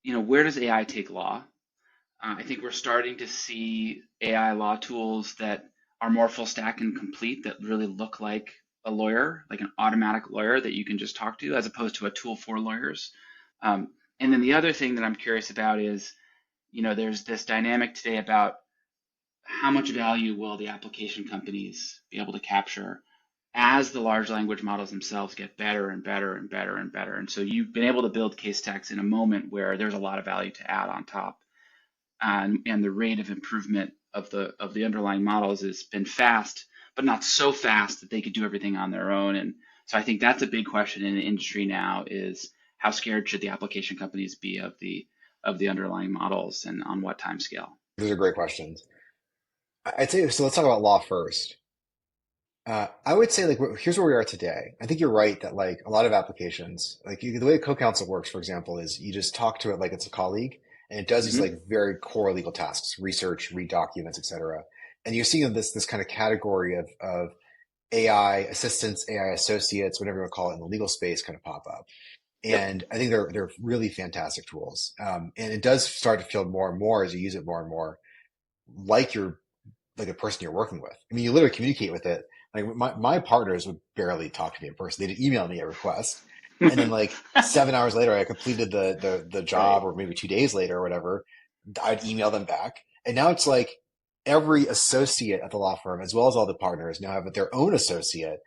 where does AI take law? I think we're starting to see AI law tools that are more full stack and complete that really look like a lawyer, like an automatic lawyer that you can just talk to, as opposed to a tool for lawyers. And then the other thing that I'm curious about is, there's this dynamic today about how much value will the application companies be able to capture as the large language models themselves get better and better and better and better. And so you've been able to build case text in a moment where there's a lot of value to add on top, and the rate of improvement of the underlying models has been fast, but not so fast that they could do everything on their own. And so I think that's a big question in the industry now: is how scared should the application companies be of the underlying models, and on what time scale? Those are great questions. I'd say so. Let's talk about law first. I would say here's where we are today. I think you're right that like a lot of applications, the way co-counsel works, for example, is you just talk to it like it's a colleague, and it does these Hmm. like very core legal tasks, research, read documents, etc. And you're seeing this kind of category of AI assistants, AI associates, whatever you want to call it in the legal space, kind of pop up. Yep. And I think they're really fantastic tools. And it does start to feel more and more as you use it more and more like you're like a person you're working with. I mean, you literally communicate with it. Like my partners would barely talk to me in person. They'd email me a request. And then like 7 hours later, I completed the Right. job, or maybe 2 days later or whatever, I'd email them back. And now it's like every associate at the law firm, as well as all the partners, now have their own associate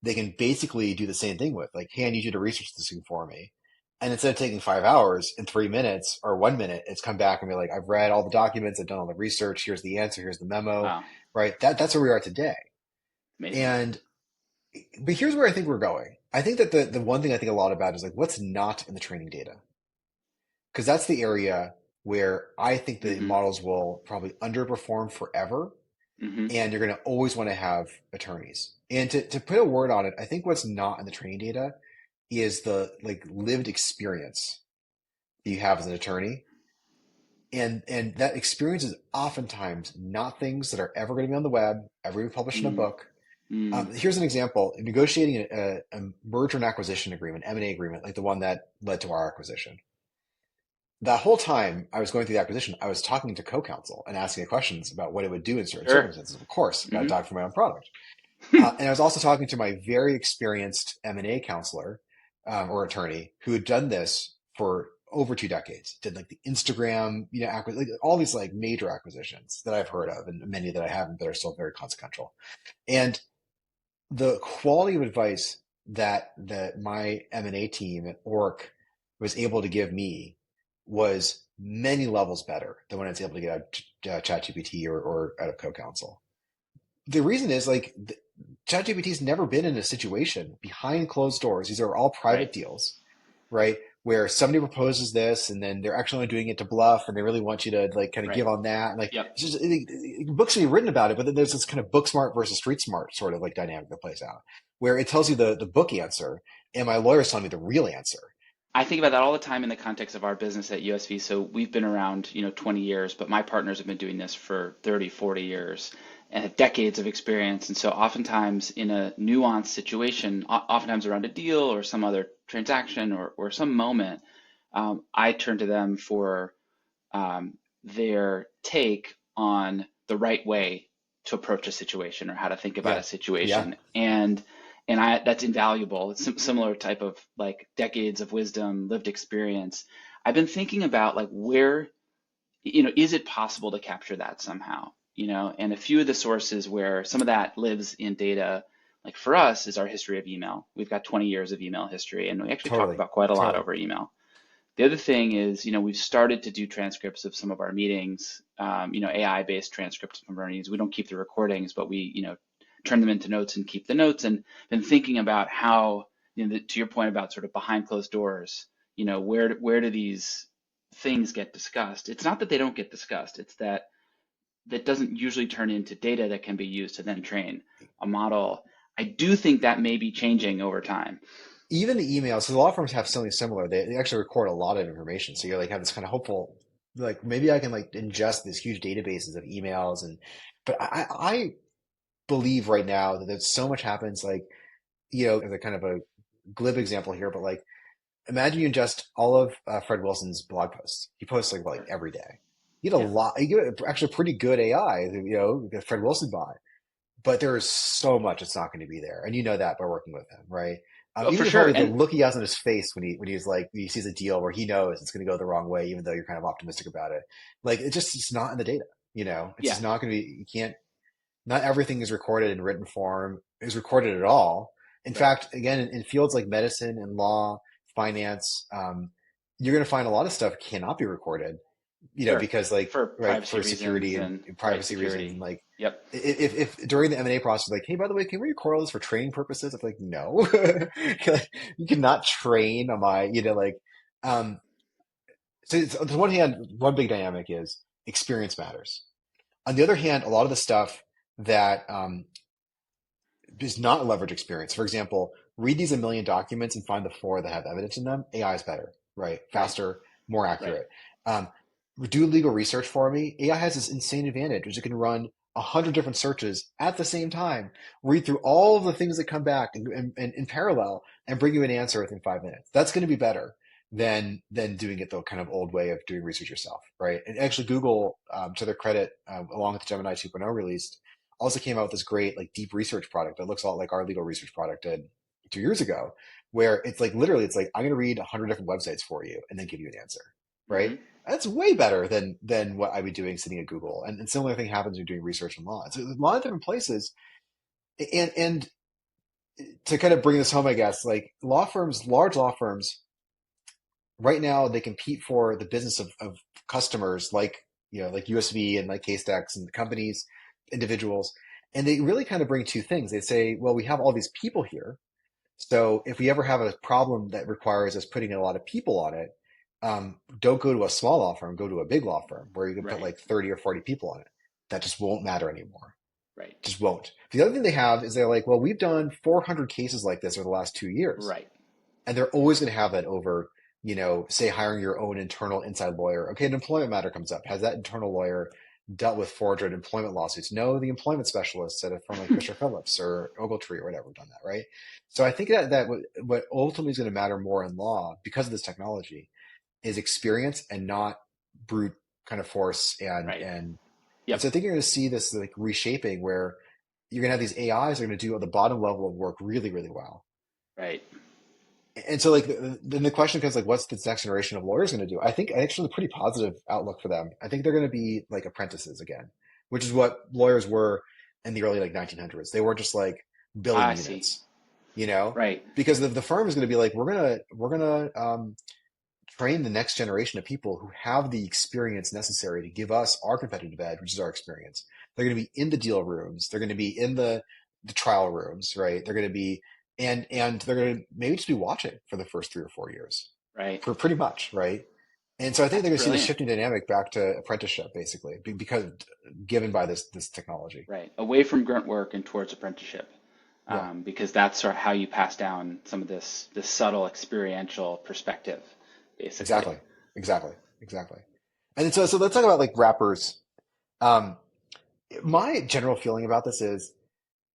they can basically do the same thing with. Like, hey, I need you to research this thing for me. And instead of taking 5 hours, in 3 minutes or 1 minute, it's come back and be like, I've read all the documents, I've done all the research, here's the answer, here's the memo, Wow. right? That's where we are today. Amazing. And but here's where I think we're going. I think that the one thing I think a lot about is like what's not in the training data. Because that's the area where I think the Hmm. models will probably underperform forever. Hmm. And you're going to always want to have attorneys. And to put a word on it, I think what's not in the training data is the like lived experience that you have as an attorney. And that experience is oftentimes not things that are ever going to be on the web, ever be published in a Mm. book. Mm. Here's an example: negotiating a merger and acquisition agreement, M&A agreement, like the one that led to our acquisition. That whole time I was going through the acquisition, I was talking to co-counsel and asking it questions about what it would do in certain Sure. circumstances. Of course, got to Hmm. talk for my own product. And I was also talking to my very experienced M&A counselor or attorney who had done this for over 2 decades. Did like the Instagram, like all these like major acquisitions that I've heard of, and many that I haven't that are still very consequential. And the quality of advice that my M&A team at Orc was able to give me was many levels better than when I was able to get out of ChatGPT or out of co-counsel. The reason is like ChatGPT's never been in a situation behind closed doors. These are all Right. private deals, right? Where somebody proposes this and then they're actually only doing it to bluff and they really want you to like kind of Right. give on that. And like, Yep. it's just, books can be written about it, but then there's this kind of book smart versus street smart sort of like dynamic that plays out where it tells you the book answer and my lawyer's telling me the real answer. I think about that all the time in the context of our business at USV. So we've been around, 20 years, but my partners have been doing this for 30, 40 years and have decades of experience. And so oftentimes in a nuanced situation, oftentimes around a deal or some other transaction or some moment, I turn to them for their take on the right way to approach a situation or how to think about a Yeah. Yeah. situation. And I that's invaluable. It's similar type of like decades of wisdom, lived experience. I've been thinking about like where, is it possible to capture that somehow? And a few of the sources where some of that lives in data, like for us, is our history of email. We've got 20 years of email history, and we actually talk Totally. about quite a lot Totally. over email. The other thing is, we've started to do transcripts of some of our meetings, AI-based transcripts of our meetings. We don't keep the recordings, but we, turn them into notes and keep the notes. And been thinking about how, to your point about sort of behind closed doors, where do these things get discussed? It's not that they don't get discussed. It's that that doesn't usually turn into data that can be used to then train a model. I do think that may be changing over time. Even the emails, so the law firms have something similar. They actually record a lot of information. So you're like have this kind of hopeful, like maybe I can like ingest these huge databases of emails but I believe right now that there's so much happens like, as a kind of a glib example here, but like imagine you ingest all of Fred Wilson's blog posts. He posts like Sure. every day. You get a Yeah. lot. You get actually pretty good AI. The Fred Wilson bot, but there is so much it's not going to be there, and you know that by working with him, right? Oh, for Even sure. probably the And look he has on his face when he's like he sees a deal where he knows it's going to go the wrong way, even though you're kind of optimistic about it. Like it's not in the data. It's yeah, just not going to be. You can't. Not everything is recorded in written form. Is recorded at all. In right. fact, again, in fields like medicine and law, finance, you're going to find a lot of stuff cannot be recorded Sure. because like For right privacy for security reasons and and right privacy reasons and security. like Yep. if during the M&A process like hey by the way can we record all this for training purposes I'm like no you cannot train on my um on the one hand one big dynamic is experience matters. On the other hand, a lot of the stuff that is not leverage experience. For example, read these a million documents and find the four that have evidence in them. AI is better, right? Right. Faster, more Right. accurate. Um, do legal research for me. AI has this insane advantage, which it can run 100 different searches at the same time, read through all of the things that come back and in parallel, and bring you an answer within 5 minutes. That's going to be better than doing it the kind of old way of doing research yourself, right? And actually, Google, to their credit, along with the Gemini 2.0 released, also came out with this great like deep research product that looks a lot like our legal research product did 2 years ago, where it's like literally it's like I'm going to read 100 different websites for you and then give you an answer, right? Mm-hmm. That's way better than what I'd be doing sitting at Google. And similar thing happens when you're doing research in law. It's a lot of different places. And to kind of bring this home, I guess, like law firms, large law firms, right now they compete for the business of customers like like USB and like Casetext and companies, individuals, and they really kind of bring two things. They say, well, we have all these people here, so if we ever have a problem that requires us putting in a lot of people on it, don't go to a small law firm, go to a big law firm where you can put Right. like 30 or 40 people on it. That just won't matter anymore. Right. Just won't. The other thing they have is they're like, well, we've done 400 cases like this over the last 2 years. Right. And they're always going to have that over, say hiring your own internal inside lawyer. Okay, an employment matter comes up. Has that internal lawyer dealt with forgery employment lawsuits? No, the employment specialists at a firm like Fisher Phillips or Ogletree or whatever have done that, right? So I think that what ultimately is going to matter more in law because of this technology is experience and not brute kind of force Right. and Yep. so I think you're going to see this like reshaping where you're going to have these AIs that are going to do the bottom level of work really, really well. Right. And so, like, then the question becomes, like, what's this next generation of lawyers going to do? I think actually a pretty positive outlook for them. I think they're going to be like apprentices again, which is what lawyers were in the early like 1900s. They weren't just like billing I see. units, Right. because the firm is going to be like, we're gonna train the next generation of people who have the experience necessary to give us our competitive edge, which is our experience. They're going to be in the deal rooms. They're going to be in the trial rooms, right? They're going to be and they're going to maybe just be watching for the first 3 or 4 years, Right. for pretty much, right? And so I think That's they're going to see the brilliant. shifting dynamic back to apprenticeship, basically, because given by this technology. Right. Away from grunt work and towards apprenticeship. Yeah, Because that's sort of how you pass down some of this subtle experiential perspective, basically. exactly, exactly, exactly. And so let's talk about like rappers. Um, my general feeling about this is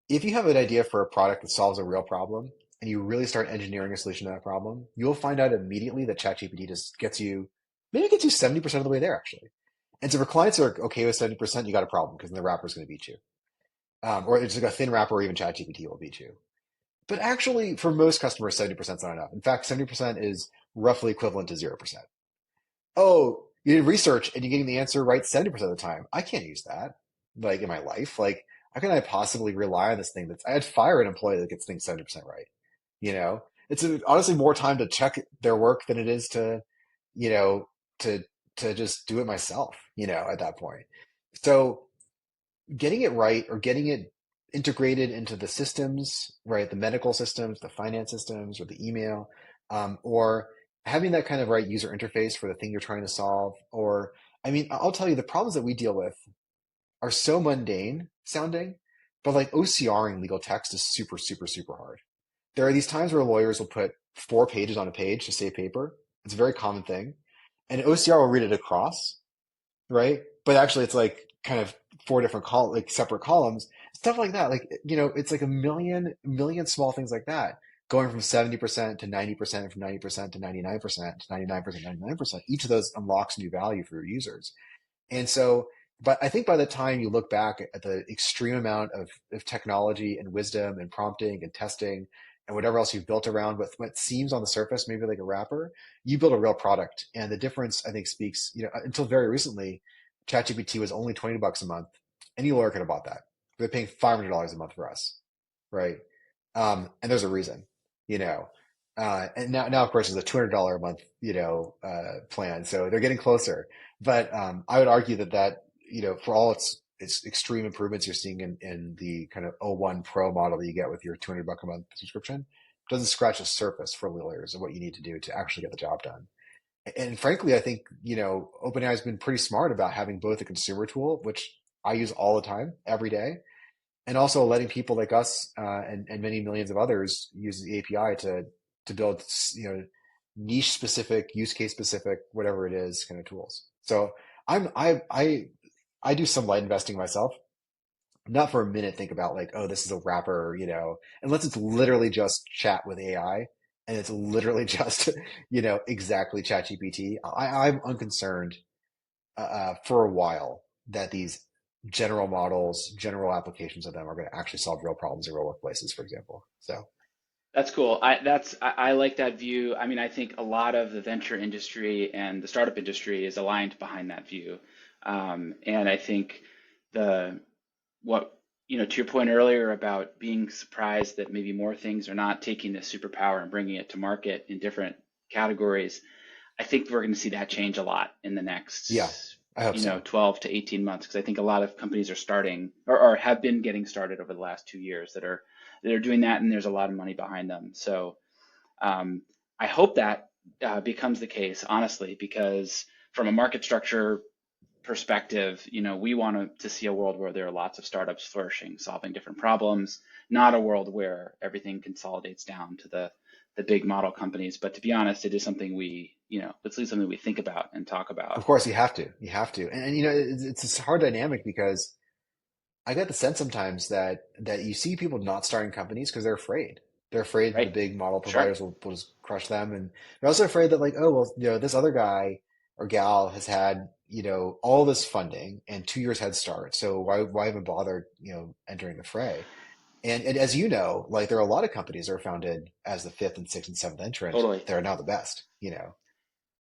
if you have an idea for a product that solves a real problem and you really start engineering a solution to that problem, you'll find out immediately that ChatGPT just gets you 70% of the way there, actually. And so for clients who are okay with 70%, you got a problem because then the wrapper is going to beat you. Or it's like a thin wrapper or even ChatGPT will beat you. But actually, for most customers, 70% is not enough. In fact, 70% is roughly equivalent to 0%. Oh, you did research and you're getting the answer right 70% of the time. I can't use that like in my life. Like, how can I possibly rely on this thing I'd fire an employee that gets things 70% right? It's honestly more time to check their work than it is to, you know, to, to just do it myself, at that point. So getting it right or getting it integrated into the systems, right? The medical systems, the finance systems, or the email, or having that kind of right user interface for the thing you're trying to solve. Or, I mean, I'll tell you, the problems that we deal with are so mundane sounding, but like OCRing legal text is super, super, super hard. There are these times where lawyers will put 4 pages on a page to save paper. It's a very common thing. And OCR will read it across, right? But actually, it's like kind of four different like separate columns, stuff like that. Like it's like a million small things like that going from 70% to 90%, from 90% to 99% to 99%, 99%, each of those unlocks new value for your users. And so, but I think by the time you look back at the extreme amount of technology and wisdom and prompting and testing and whatever else you've built around what seems on the surface, maybe like a wrapper, you build a real product. And the difference, I think, speaks, until very recently, ChatGPT was only $20 a month. Any lawyer could have bought that. They're paying $500 a month for us, right? And there's a reason, you know. And now, of course, it's a $200 a month, plan. So they're getting closer. But I would argue that for all its extreme improvements you're seeing in the kind of O1 Pro model that you get with your $200 a month subscription, doesn't scratch the surface for lawyers of what you need to do to actually get the job done. And frankly, I think OpenAI has been pretty smart about having both a consumer tool, which I use all the time, every day, and also letting people like us and many millions of others use the API to build niche specific, use case specific, whatever it is, kind of tools. So I do some light investing myself. Not for a minute think about like, oh, this is a wrapper, unless it's literally just chat with AI and it's literally just exactly ChatGPT. I'm unconcerned for a while that these general models, general applications of them are going to actually solve real problems in real workplaces, for example. So, That's cool. I like that view. I mean, I think a lot of the venture industry and the startup industry is aligned behind that view. And I think the what to your point earlier about being surprised that maybe more things are not taking this superpower and bringing it to market in different categories. I think we're going to see that change a lot in the yeah, next, I hope so. 12 to 18 months, because I think a lot of companies are starting or have been getting started over the last 2 years that are doing that, and there's a lot of money behind them. So um, I hope that becomes the case, honestly, because from a market structure perspective, we want to see a world where there are lots of startups flourishing, solving different problems, not a world where everything consolidates down to the big model companies. But to be honest, it is something it's at least something we think about and talk about. Of course, you have to, and it's this hard dynamic because I get the sense sometimes that you see people not starting companies because they're afraid. They're afraid that the Right? big model Sure. providers will just crush them, and they're also afraid that like, oh well, this other guy or gal has had all this funding and 2 years head start, so why even bother entering the fray? And as you know, like there are a lot of companies that are founded as the fifth and sixth and seventh entrant Totally. that are now the best.